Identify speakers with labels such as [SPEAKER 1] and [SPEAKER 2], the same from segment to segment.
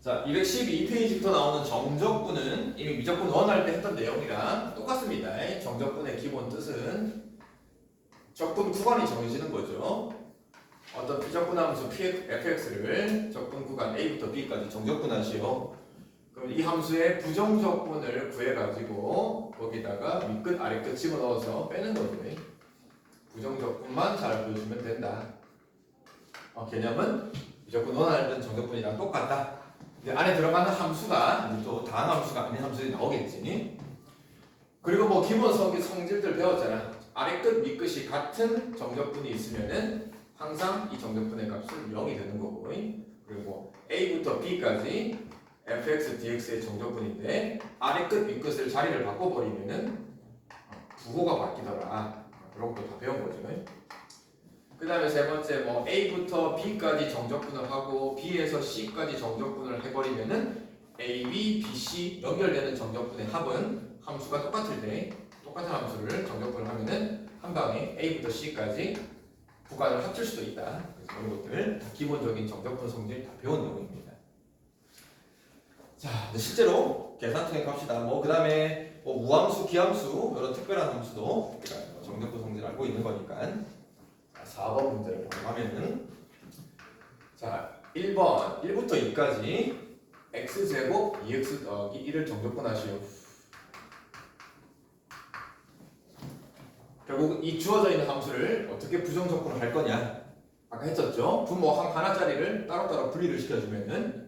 [SPEAKER 1] 자, 212페이지부터 나오는 정적분은 이미 미적분 원할 때 했던 내용이랑 똑같습니다. 정적분의 기본 뜻은 적분 구간이 정해지는 거죠. 어떤 비적분 함수 fx를 적분 구간 a부터 b까지 정적분하시오. 그럼 이 함수의 부정적분을 구해가지고 거기다가 윗끝 아래끝 집어넣어서 빼는 거죠. 부정적분만 잘 보여주면 된다. 개념은 미적분 원하는 정적분이랑 똑같다. 근데 안에 들어가는 함수가 또 다른 함수가 아닌 함수들이 나오겠지. 그리고 뭐 기본 성질들 배웠잖아. 아래 끝, 밑 끝이 같은 정적분이 있으면은 항상 이 정적분의 값은 0이 되는 거고. 그리고 A부터 B까지 fx, dx의 정적분인데 아래 끝, 밑 끝을 자리를 바꿔버리면은 부호가 바뀌더라. 그런 것도 다 배운 거죠. 그 다음에 세 번째 뭐 A부터 B까지 정적분을 하고 B에서 C까지 정적분을 해버리면은 A, B, B, C 연결되는 정적분의 합은 함수가 똑같을 때 똑같은 함수를 정적분을 하면은 한 방에 A부터 C까지 구간을 합칠 수도 있다. 그래서 이런 것들 다 기본적인 정적분 성질 다 배운 내용입니다. 자, 실제로 계산통에 갑시다. 그 다음에 무함수, 기함수 이런 특별한 함수도 정적분 성질 알고 있는 거니까. 4번 문제를 보면은 자 1번 1부터 2까지 x제곱 2x 더하기 1을 정적분하시오. 결국 이 주어져 있는 함수를 어떻게 부정적분을 할 거냐 아까 했었죠. 분모 하나짜리를 따로따로 분리를 시켜주면은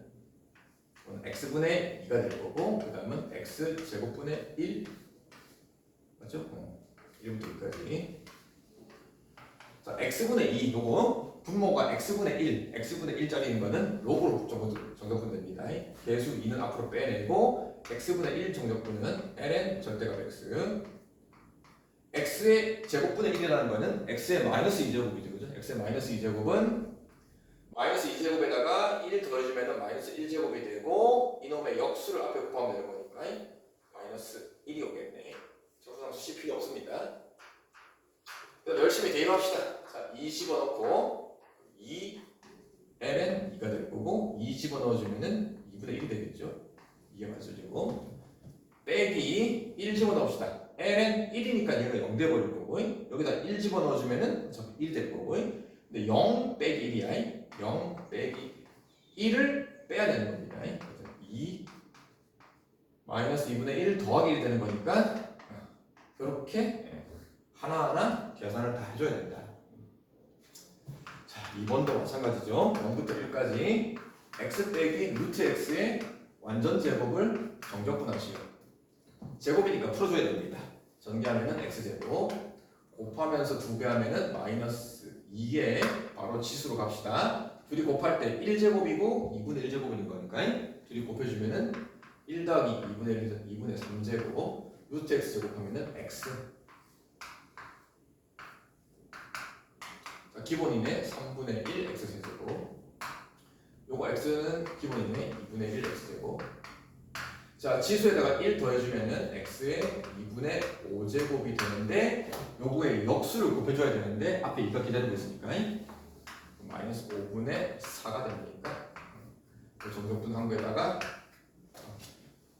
[SPEAKER 1] x분의 2가 될 거고 그 다음은 x제곱분의 1 맞죠? 1부터 2까지 자, x분의 2 요거 분모가 x분의 1 x분의 1짜리인 거는 로그로 정적분 됩니다. 계수 2는 앞으로 빼내고 x분의 1 정적분은 ln 절대값 x x의 제곱분의 1이라는 거는 x의 마이너스 2제곱이죠. 그죠? x의 마이너스 2제곱은 마이너스 2제곱에다가 1 더해주면 마이너스 1제곱이 되고 이놈의 역수를 앞에 곱하면 되는 거니까 마이너스 1이 오겠네. 정수함수 씨 필요 없습니다. 열심히 대입합시다. 자, 2 집어넣고 2 ln 2가 될 거고 2 집어넣어주면은 2분의 1이 되겠죠. 이게 맞춰지고 빼기 1 집어넣읍시다. ln 1이니까 얘가 0 돼버릴 거고 여기다 1 집어넣어주면은 어차피 1 될 거고 근데 0 빼기 1이야. 0 빼기 1을 빼야 되는 겁니다. 그래서 2 마이너스 2분의 1 더하기 1이 되는 거니까 이렇게 하나하나 계산을 다 해줘야 된다. 자, 2번도 마찬가지죠. 0부터 1까지 x 빼기 루트 x의 완전 제곱을 정적분하시오. 제곱이니까 풀어줘야 됩니다. 전개하면은 x제곱 곱하면서 2배 하면은 마이너스 2에 바로 치수로 갑시다. 둘이 곱할 때 1제곱이고 2분의 1제곱인 거니까 둘이 곱해주면은 1 더하기 2분의 3제곱 루트 x제곱 하면은 x 기본이네 3분의 1 x제곱 요거 x는 기본이네 2분의 1 x제곱 자 지수에다가 1 더해주면은 x의 2분의 5제곱이 되는데 요거의 역수를 곱해줘야 되는데 앞에 2가 기다리고 있으니까 마이너스 5분의 4가 되니까 정적분 한 거에다가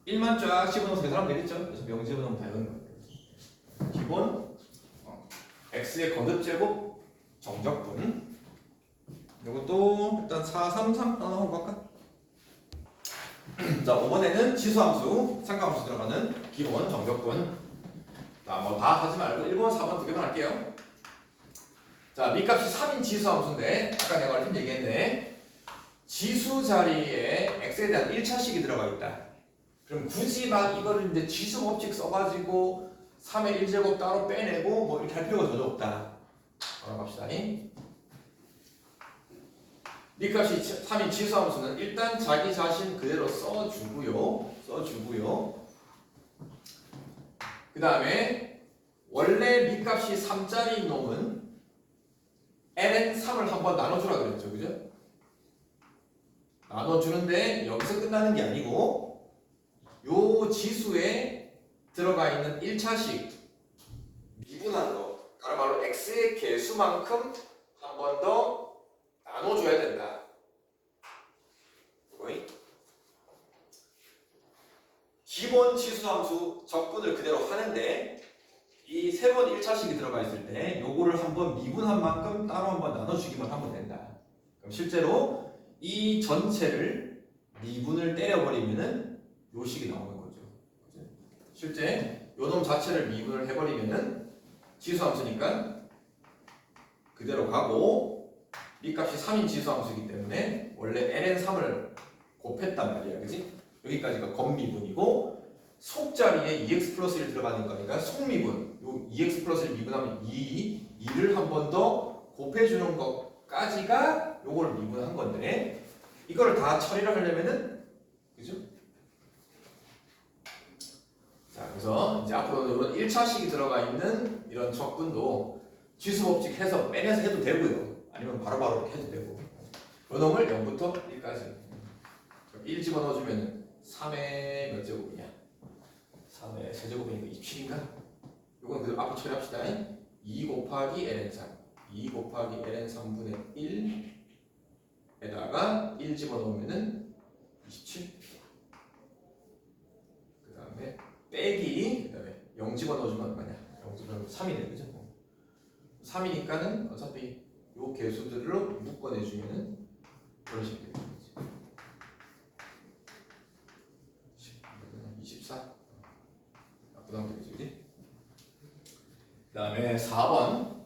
[SPEAKER 1] 1만 쫙 집어넣어서 계산하면 되겠죠. 그래서 명 집어넣으면 다 이런 거예요. 기본 x의 거듭제곱 정적분 이것도 일단 4, 3, 3 하나 하고 갈까? 자 5번에는 지수함수, 상가함수 들어가는 기본 정적분 자 뭐 다 하지 말고 1번, 4번 두 개만 할게요. 자 밑값이 3인 지수함수인데 아까 내가 얼핏 얘기했네. 지수 자리에 x에 대한 1차식이 들어가 있다. 그럼 굳이 막 이거를 이제 지수 법칙 써가지고 3의 1제곱 따로 빼내고 뭐 이렇게 할 필요가 전혀 없다. 갑시다. 밑값이 3인 지수함수는 일단 자기 자신 그대로 써주고요. 그 다음에 원래 밑값이 3짜리인 놈은 ln 3을 한번 나눠주라 그랬죠. 그죠? 나눠주는데 여기서 끝나는 게 아니고 요 지수에 들어가 있는 1차식 미분한 거 다른 말로 x의 개수만큼 한 번 더 나눠줘야 된다. 기본 치수함수 적분을 그대로 하는데 이 세 번 1차식이 들어가 있을 때 요거를 한번 미분한 만큼 따로 한번 나눠주기만 하면 된다. 그럼 실제로 이 전체를 미분을 때려버리면은 요 식이 나오는 거죠. 실제 요 놈 자체를 미분을 해버리면은 지수함수니까 그대로 가고 밑값이 3인 지수함수이기 때문에 원래 ln3을 곱했단 말이야, 그지? 여기까지가 겉미분이고 속자리에 2x 플러스 1 들어가는 거니까 속미분. 요 2x 플러스 1 미분하면 2를 한 번 더 곱해주는 것까지가 요걸 미분한 건데 이거를 다 처리를 하려면은 그죠? 자, 그래서 이제 앞으로 이런 1차식이 들어가 있는 이런 적분도 지수법칙 해서 빼내서 해도 되고요. 아니면 바로바로 이렇게 해도 되고. 요 놈을 0부터 1까지 1 집어넣어주면 3의 몇 제곱이냐? 3의 세제곱이니까 27인가? 요건 그 앞으로 처리합시다. 2 곱하기 ln3 2 곱하기 ln3분의 1에다가 1 집어넣으면은 27. 그 다음에 빼기, 그 다음에 0 집어넣어주면 얼마냐? 0 집어넣으면 3이네, 그죠? 3이니까는 어차피 요 개수들로 묶어내주면은 그런 식이 되는 거지. 24. 부담되겠지, 그지? 그 다음에 4번.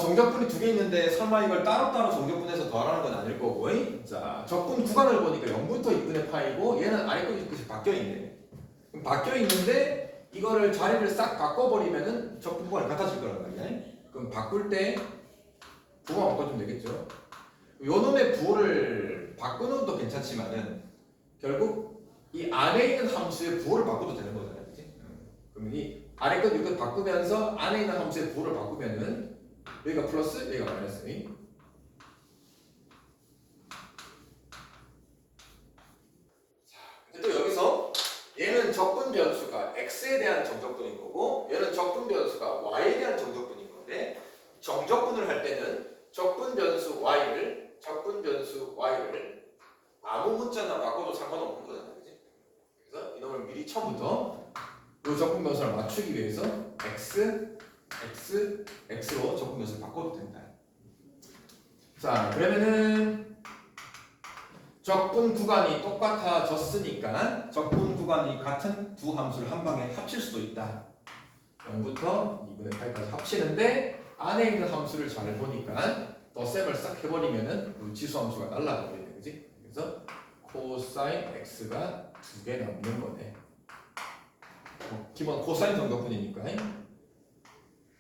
[SPEAKER 1] 정적분이 두 개 있는데 설마 이걸 따로따로 정적분해서 더하라는 건 아닐 거고. 자, 적분 구간을 보니까 0부터 2분의 파이고 얘는 아래 끝이 끝이 바뀌어 있네. 그럼 바뀌어 있는데 이거를 자리를 싹 바꿔버리면은 적분 구간이 같아질 거란 말이야. 그럼 바꿀 때 부호만 바꿔주면 되겠죠. 요 놈의 부호를 바꾸는 것도 괜찮지만은 결국 이 안에 있는 함수의 부호를 바꿔도 되는 거잖아요, 그치? 그럼 이 아래 것, 위 것 바꾸면서 안에 있는 함수의 부호를 바꾸면은 여기가 플러스, 여기가 마이너스. 자, 근데 또 여기서 얘는 적분 변수가 x에 대한 정적분인 거고 얘는 적분 변수가 y에 대한 정적분인 건데 정적분을 할 때는 적분 변수 y를 아무 문자나 바꿔도 상관없는 거잖아요, 그치? 그래서 이놈을 미리 처음부터 이 적분 변수를 맞추기 위해서 x로 적분 변수를 바꿔도 된다. 자, 그러면은 적분 구간이 똑같아졌으니까 적분 구간이 같은 두 함수를 한 방에 합칠 수도 있다. 0부터 2분의 8까지 합치는데 안에 있는 함수를 잘 보니까 덧셈을 싹 해버리면은 지수 함수가 날라가버리네, 그지? 그래서 코사인 x가 두 개 남는 거네. 기본 코사인 정도분이니까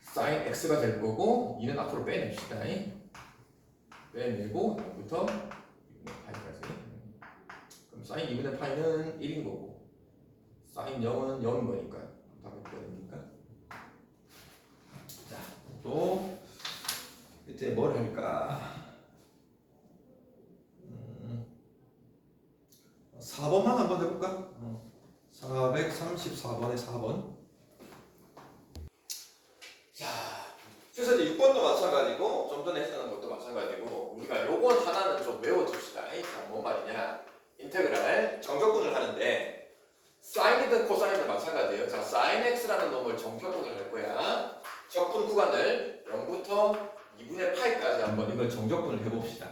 [SPEAKER 1] 사인 x가 될 거고 2는 앞으로 빼냅시다. 빼내고 0부터 2분의 파이까지. 그럼 사인 2분의 파이는 1인 거고 사인 0은 0인 거니까 답이 되니까. 자, 또 밑에 뭘 할까? 4번만 한번 해볼까? 434번에 4번. 자, 그래서 이제 6번도 마찬가지고 좀 전에 했던 것도 마찬가지고 우리가 요건 하나는 좀 외워둡시다. 자, 뭔 말이냐? 인테그랄 정적분을 하는데 사인이든 코사인이든 마찬가지예요. 자, sin x라는 놈을 정적분을 할 거야. 적분 구간을 0부터 2분의 파이까지 한번 이걸 정적분을 해봅시다.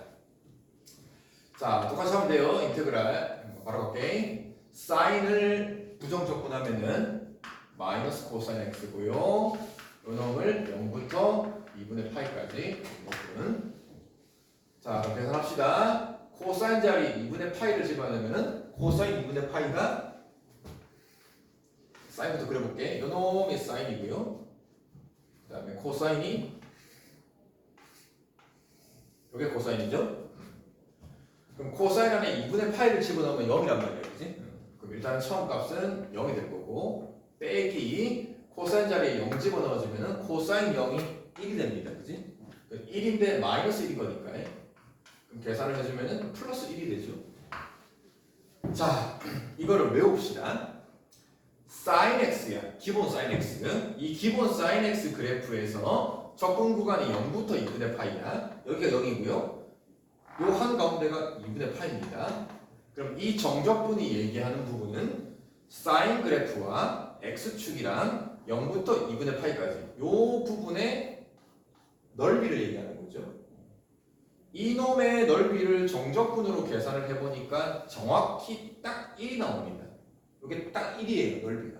[SPEAKER 1] 자, 똑같이 하면 돼요. 인테그랄 바로 갈게. 사인을 부정적분하면은 마이너스 코사인 x고요. 요 놈을 0부터 2분의 파이까지 적분. 자, 그럼 계산합시다. 코사인 자리 2분의 파이를 집어넣으면은 코사인 2분의 파이가 사인부터 그려볼게. 요 놈이 사인이고요. 그 다음에 코사인이 요게 코사인이죠. 그럼 코사인 안에 2분의 파이를 집어넣으면 0이란 말이에요, 그치? 그럼 일단 처음 값은 0이 될 거고 빼기 코사인 자리에 0 집어넣어주면 코사인 0이 1이 됩니다, 그치? 1인데 마이너스 1인 거니까 그럼 계산을 해주면 플러스 1이 되죠. 자, 이거를 외웁시다. sin x야, 기본 sin x. 이 기본 sin x 그래프에서 적분 구간이 0부터 2분의 파이야. 여기가 0이고요. 요 한가운데가 2분의 파이입니다. 그럼 이 정적분이 얘기하는 부분은 사인 그래프와 x축이랑 0부터 2분의 파이까지 요 부분의 넓이를 얘기하는 거죠. 이놈의 넓이를 정적분으로 계산을 해보니까 정확히 딱 1이 나옵니다. 이게 딱 1이에요, 넓이가.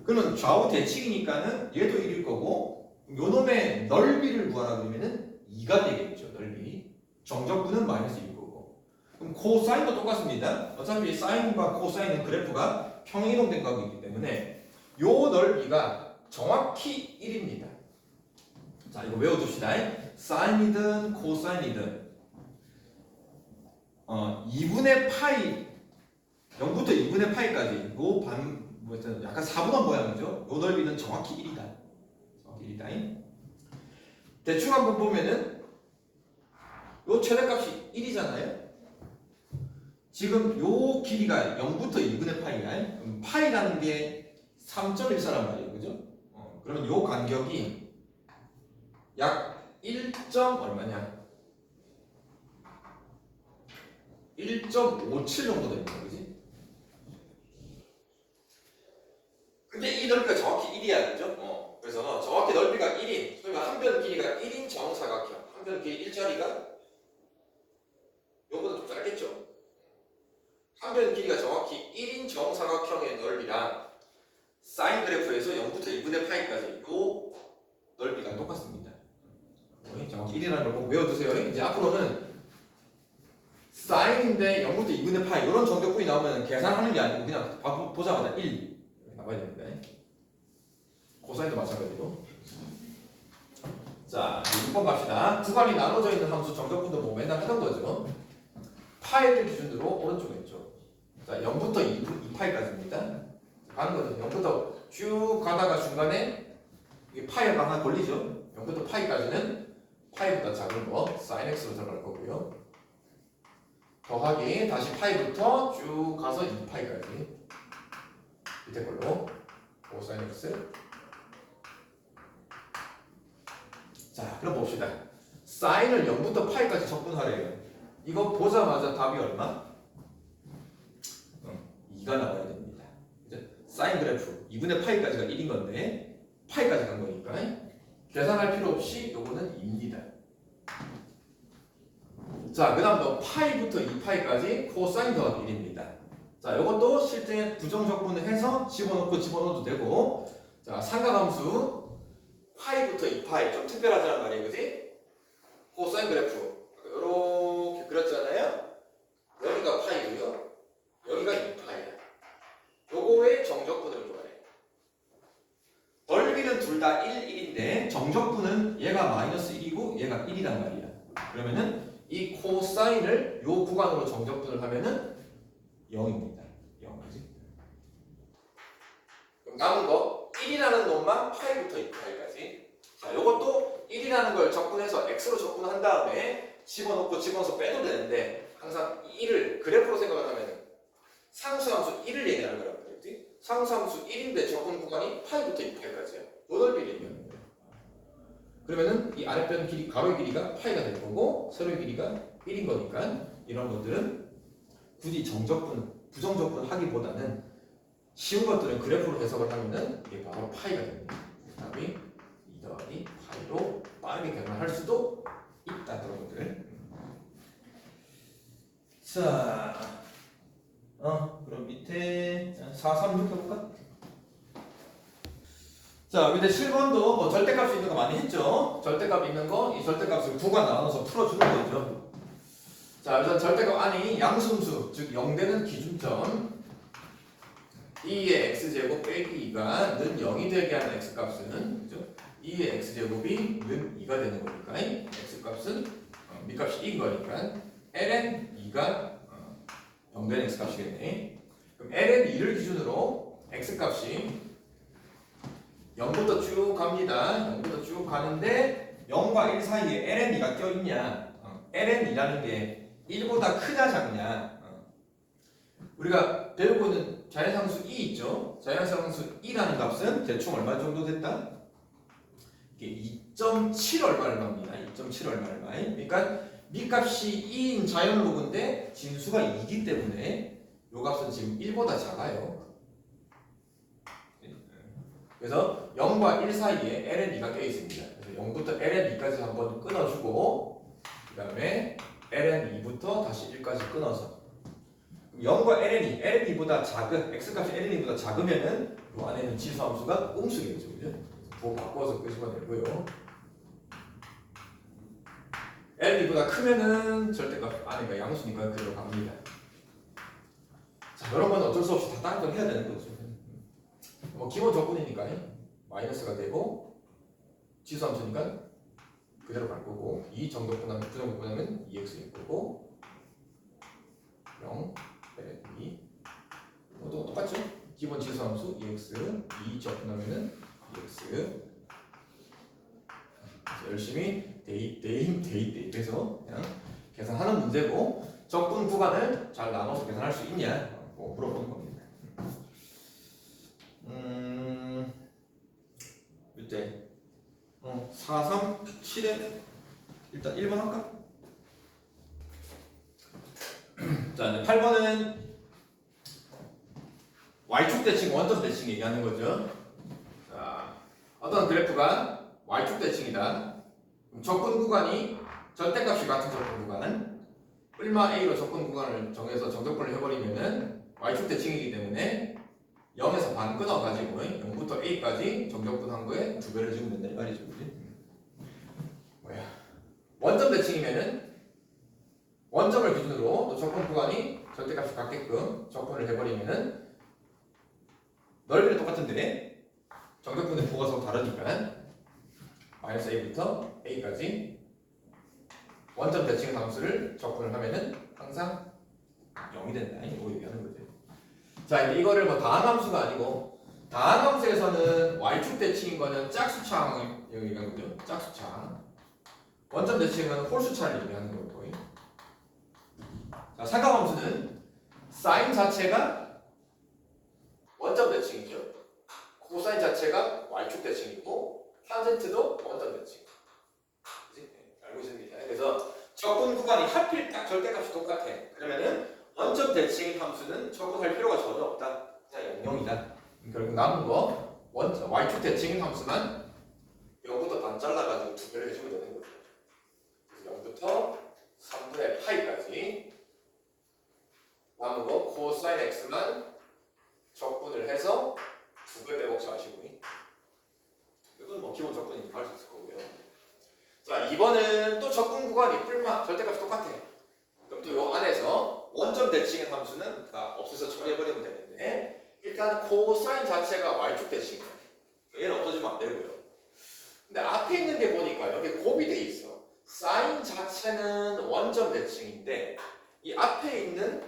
[SPEAKER 1] 그러면 좌우 대칭이니까는 얘도 1일 거고 요놈의 넓이를 구하라 그러면은 2가 되겠죠, 넓이. 정적분은 마이너스 1일 거고. 그럼 코사인도 똑같습니다. 어차피 사인과 코사인은 그래프가 평행이동된 각이기 때문에 요 넓이가 정확히 1입니다. 자, 이거 외워둡시다. 사인이든 코사인이든 2분의 파이 0부터 2분의 파이까지 요 약간 4분원 모양이죠. 요 넓이는 정확히 1이다. 정확히 1이다. 대충 한번 보면은 요 최대값이 1이잖아요. 지금 요 길이가 0부터 2분의 파이야. 파이라는 게 3.14란 말이에요. 그죠? 그러면 요 간격이 약 1. 얼마냐? 1.57 정도 됩니다. 그지? 근데 이 넓이가 정확히 1이야. 그죠? 그래서 정확히 넓이가 1인, 그러니까 한 변 길이가 1인 정사각형. 한 변 길이 1짜리가 요거보다 좀 짧겠죠? 한 변 길이가 정확히 1인 정사각형의 넓이랑 사인 그래프에서 0부터 2분의 파이까지 요 넓이가 똑같습니다. 정확히 1이라는 걸 꼭 외워두세요. 이제 앞으로는 사인인데 0부터 2분의 파이 이런 정적분이 나오면 계산하는 게 아니고 그냥 보자마자 1 이렇게 나와야 됩니다. 코사인도 마찬가지로. 자, 6번 갑시다. 구간이 나눠져 있는 함수 정적분도 뭐 맨날 하던 거죠. 파이를 기준으로 오른쪽 왼쪽. 자, 0부터 2파이까지입니다. 가는 거죠. 0부터 쭉 가다가 중간에 이게 파이가 하나 걸리죠. 0부터 파이까지는 파이보다 작은 거 sin x로 들어갈 거고요. 더하기 다시 파이부터 쭉 가서 2파이까지 밑에 걸로 cos x. 자, 그럼 봅시다. 사인을 0부터 파이까지 적분하래요. 이거 보자마자 답이 얼마? 2가 나와야 됩니다. 그죠? 사인 그래프 2분의 파이까지가 1인 건데 파이까지 간 거니까 계산할 필요 없이 요거는 2입니다. 자, 그 다음 또 파이부터 2파이까지 코사인 더하기 1입니다. 자, 요것도 실제 부정적분을 해서 집어넣어도 되고, 자, 삼각함수 파이부터 2파이 좀 특별하잖아 말이에요, 그지? 코사인 그래프 이렇게 그렸잖아요. 여기가 파이고요, 여기가 2파이야. 요거의 정적분을 구하래. 넓이는 둘 다 1, 1인데 정적분은 얘가 마이너스 1이고 얘가 1이란 말이야. 그러면은 이 코사인을 요 구간으로 정적분을 하면은 0입니다. 0이지. 그럼 남은 거 1이라는 놈만 파이부터 2파이까지. 자, 요것도 1이라는 걸 적분해서 x로 적분한 다음에 집어넣어서 빼도 되는데 항상 1을 그래프로 생각을 하면은 상수함수 1을 얘기하는 거란 말이지. 상수함수 1인데 적분 구간이 파이부터 2파이까지야. 요 넓이를 얘기하는 거야. 그러면은 이 아랫변 길이, 가로의 길이가 파이가 될 거고 세로의 길이가 1인 거니까 이런 것들은 굳이 정적분, 부정적분 하기보다는 쉬운 것들은 그래프로 해석을 하면은 이게 바로 파이가 됩니다. 답이 2 더하기 파이로 빠르게 계산할 수도 있다. 그런 것들. 자, 그럼 밑에 4, 3, 6 해볼까? 자, 밑에 7번도 뭐 절대값이 있는 거 많이 했죠? 절대값 있는 거, 이 절대값을 구간 나눠서 풀어주는 거죠. 자, 우선 절대값 안이 양순수, 즉 0되는 기준점 2의 x제곱 빼기 2가 는 0이 되게 하는 x값은 그죠? 2의 x제곱이 는 2가 되는 거니까 x값은 밑값이 2인 거니까 ln 2가 0되는 x값이겠네. 그럼 ln 2를 기준으로 x값이 0부터 쭉 갑니다. 0부터 쭉 가는데 0과 1 사이에 ln2가 껴있냐? ln2라는 게 1보다 크냐 작냐? 우리가 배우고 있는 자연상수 2 있죠? 자연상수 2라는 값은 대충 얼마 정도 됐다? 이게 2.7 얼마입니다. 2.7 얼마. 그러니까 밑값이 2인 자연로그인데 진수가 2기 때문에 요 값은 지금 1보다 작아요. 그래서 0과 1 사이에 ln2가 껴 있습니다. 그래서 0부터 ln2까지 한번 끊어주고 그 다음에 ln2부터 다시 1까지 끊어서 0과 ln2보다 작은 x값이 ln2보다 작으면은 그 안에 있는 지수함수가 음수겠죠, 그죠? 그거 바꿔서 끄시면 되고요. ln2보다 크면은 절대값 안에가 양수니까 그대로 갑니다. 자, 이런 건 어쩔 수 없이 다 따로 해야 되는 거죠. 뭐 기본 조건이니까 마이너스가 되고 지수함수니까 그대로 갈 거고 이 정도분하면 부정분하면 2x일 거고 0, ln2 모두 똑같죠? 기본 지수함수 2x 2 적분하면은 2x 열심히 대입 해서 그냥 계산하는 문제고 적분 구간을 잘 나눠서 계산할 수 있냐 뭐 물어보는 겁니다. 이때 4, 3, 7에 일단 1번 할까? 자, 이제 8번은 y축 대칭, 원점 대칭 얘기하는 거죠. 자, 어떤 그래프가 y축 대칭이다. 적분 구간이 절대값이 같은 적분 구간, 얼마 a로 적분 구간을 정해서 정적분을 해버리면은 y축 대칭이기 때문에 0에서 반 끊어가지고 0부터 a까지 정적분 한 거에 2배를 지우면 된다 이 말이죠, 그지? 뭐야? 원점 대칭이면은 원점을 기준으로 또 적분 구간이 절대값이 같게끔 적분을 해버리면은 넓이는 똑같은데 정적분의 부호가 서로 다르니까 마이너스 a부터 a까지 원점 대칭 함수를 적분을 하면은 항상 0이 된다 이거 얘기하는 거죠. 자, 이제 이거를 뭐 다항함수가 아니고 다항함수에서는 y축 대칭인 거는 짝수창을 얘기하는 거죠. 짝수창. 원점 대칭은 홀수차를 얘기하는 거고. 자, 삼각함수는 사인 자체가 원점 대칭이죠. 코사인 자체가 y축 대칭이고 탄젠트도 원점 대칭. 그치? 알고 있습니다. 그래서 적분 구간이 하필 딱 절대값이 똑같아. 그러면은 원점 대칭 함수는 적분할 필요가 전혀 없다. 그냥 0이다. 결국 남은 거 y축 대칭 함수만 0부터 반 잘라가지고 2배를 해주면 되는 거죠. 그래서 0부터 3분의 파이까지 남은 거 코사인 x만 적분을 해서 2배 빼먹지 마시고 이건 뭐 기본 적분이니까 할 수 있을 거고요. 자, 2번은 또 적분 구간이 뿔마 절대값이 똑같아. 그럼 또 요 안에서 원점 대칭의 함수는 다 없애서 처리해버리면 되는데 일단 코사인 자체가 y축 대칭이야. 얘는 없어지면 안 되고요. 근데 앞에 있는 게 보니까 여기 곱이 돼 있어. 사인 자체는 원점 대칭인데 이 앞에 있는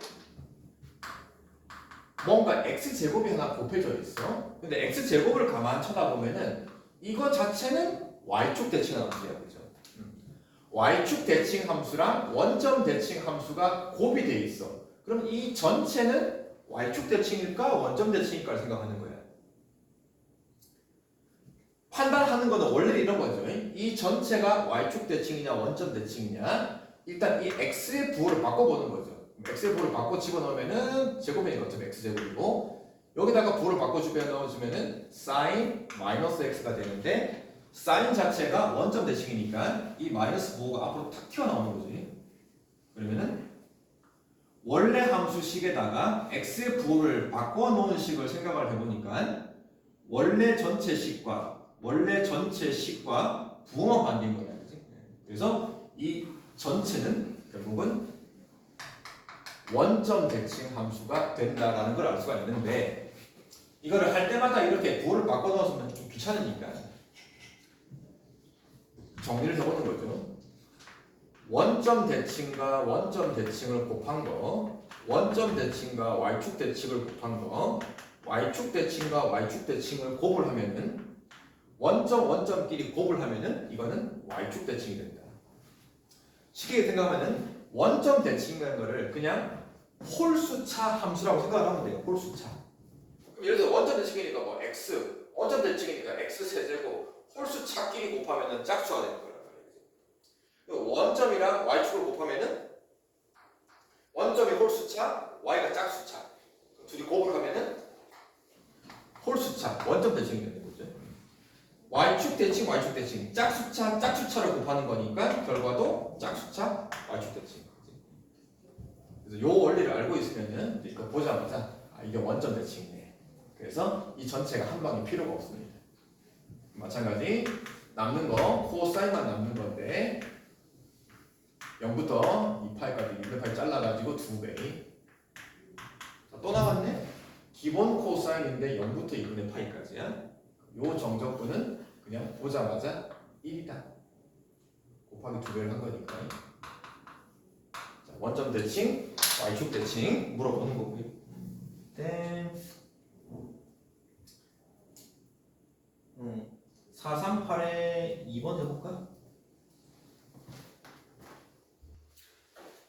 [SPEAKER 1] 뭔가 x제곱이 하나 곱해져 있어. 근데 x제곱을 가만 쳐다보면은 이거 자체는 y축 대칭 함수야, 그죠? y축 대칭 함수랑 원점 대칭 함수가 곱이 돼 있어. 그럼 이 전체는 y축 대칭일까 원점 대칭일까를 생각하는 거야. 판단하는 거는 원래 이런 거죠. 이 전체가 y축 대칭이냐 원점 대칭이냐 일단 이 x의 부호를 바꿔보는 거죠. x의 부호를 바꿔 집어넣으면은 제곱이니까 어차피 x제곱이고 여기다가 부호를 바꿔 집어넣어주면은 sin 마이너스 x가 되는데 sin 자체가 원점 대칭이니까 이 마이너스 부호가 앞으로 탁 튀어나오는 거지. 그러면은 원래 함수식에다가 x의 부호를 바꿔놓은 식을 생각을 해보니까 원래 전체 식과 부호만 바뀐 거야. 그치? 그래서 이 전체는 결국은 원점 대칭 함수가 된다라는 걸 알 수가 있는데 이거를 할 때마다 이렇게 부호를 바꿔 넣었으면 좀 귀찮으니까 정리를 해보는 거죠. 원점 대칭과 원점 대칭을 곱한 거, 원점 대칭과 y축 대칭을 곱한 거, y축 대칭과 y축 대칭을 곱을 하면은 원점끼리 곱을 하면은 이거는 y축 대칭이 된다. 쉽게 생각하면은 원점 대칭이라는 거를 그냥 홀수차 함수라고 생각을 하면 돼요. 홀수차. 그럼 예를 들어 원점 대칭이니까 뭐 x, 원점 대칭이니까 x 세제곱 홀수차끼리 곱하면은 짝수가 되는 거란 말이에요. 원점이랑 y축을 곱하면은 원점이 홀수차, y가 짝수차. 둘이 곱을 하면은 홀수차, 원점 대칭이 되는 거죠. y축 대칭, y축 대칭. 짝수차, 짝수차를 곱하는 거니까 결과도 짝수차, y축 대칭. 그래서 요 원리를 알고 있으면은 이거 보자마자 아, 이게 원점 대칭이네. 그래서 이 전체가 한 방에 필요가 없습니다. 마찬가지 남는 거 코사인만 남는 건데 0부터 2파이까지 2파이 잘라가지고 2배. 또 나왔네. 기본 코사인인데 0부터 2분의 파이까지야. 요 정적분은 그냥 보자마자 1이다. 곱하기 2배를 한 거니까. 자, 원점 대칭, y축 대칭 물어보는 거고요. 네. 438에 2번 해볼까?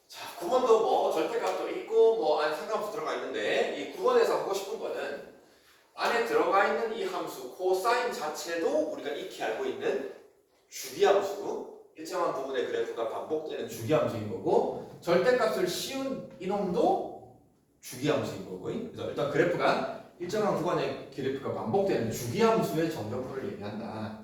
[SPEAKER 1] 자, 9번도 뭐 절대값도 있고 뭐 안에 상관함수 들어가 있는데 이 9번에서 하고 싶은 거는 안에 들어가 있는 이 함수 코사인 자체도 우리가 익히 알고 있는 주기함수, 일정한 부분의 그래프가 반복되는 주기함수인 거고 절대값을 씌운 이놈도 주기함수인 거고. 그래서 일단 그래프가 일정한 구간의 그래프가 반복되는 주기함수의 정적분을 얘기한다.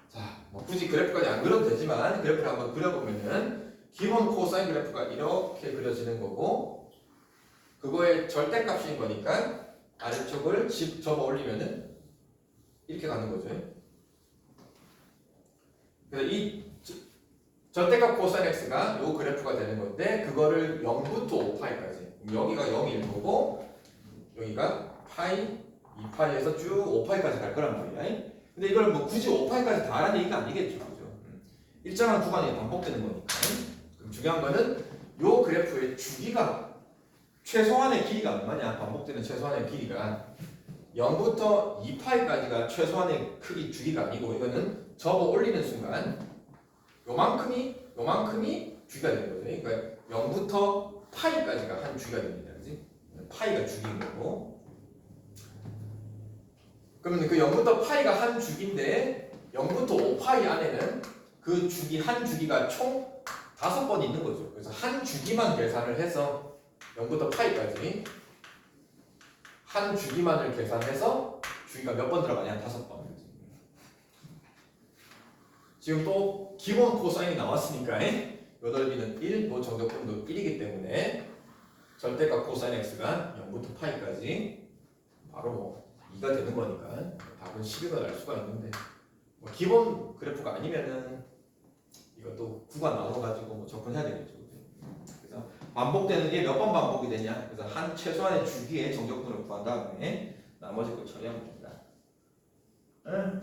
[SPEAKER 1] 자, 뭐 굳이 그래프까지 안 그려도 되지만 그래프를 한번 그려보면은 기본 코사인 그래프가 이렇게 그려지는 거고 그거의 절대값인 거니까 아래쪽을 접어 올리면은 이렇게 가는 거죠. 그래서 이 절대값 코사인 x가 요 그래프가 되는 건데 그거를 0부터 5파이까지 여기가 0일 거고 여기가 파이 2파이에서 쭉 5파이까지 갈 거란 말이야. 근데 이걸 뭐 굳이 5파이까지 다 하라는 얘기가 아니겠죠. 그죠? 일정한 구간이 반복되는 거니까. 그럼 중요한 거는 요 그래프의 주기가 최소한의 길이가 얼마냐? 반복되는 최소한의 길이가 0부터 2파이까지가 최소한의 크기 주기가 아니고 이거는 접어 올리는 순간 요만큼이 주기가 되는 거죠. 그러니까 0부터 파이까지가 한 주기가 됩니다. 그지? 파이가 주기인 거고. 그러면 그 0부터 파이가 한 주기인데 0부터 5파이 안에는 그 주기 한 주기가 총 5번 있는 거죠. 그래서 한 주기만 계산을 해서 0부터 파이까지 한 주기만을 계산해서 주기가 몇 번 들어가냐? 5번. 지금 또 기본 코사인이 나왔으니까 요 넓이는 1, 요 정적분도 1이기 때문에 절대값 코사인 x가 0부터 파이까지 바로 뭐 2가 되는 거니까 답은 12가 날 수가 있는데 뭐 기본 그래프가 아니면은 이것도 구간 나눠가지고 뭐 접근해야 되겠죠. 그래서 반복되는 게 몇 번 반복이 되냐? 그래서 한 최소한의 주기의 정적분을 구한 다음에 나머지 걸 처리하면 됩니다.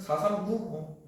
[SPEAKER 1] 439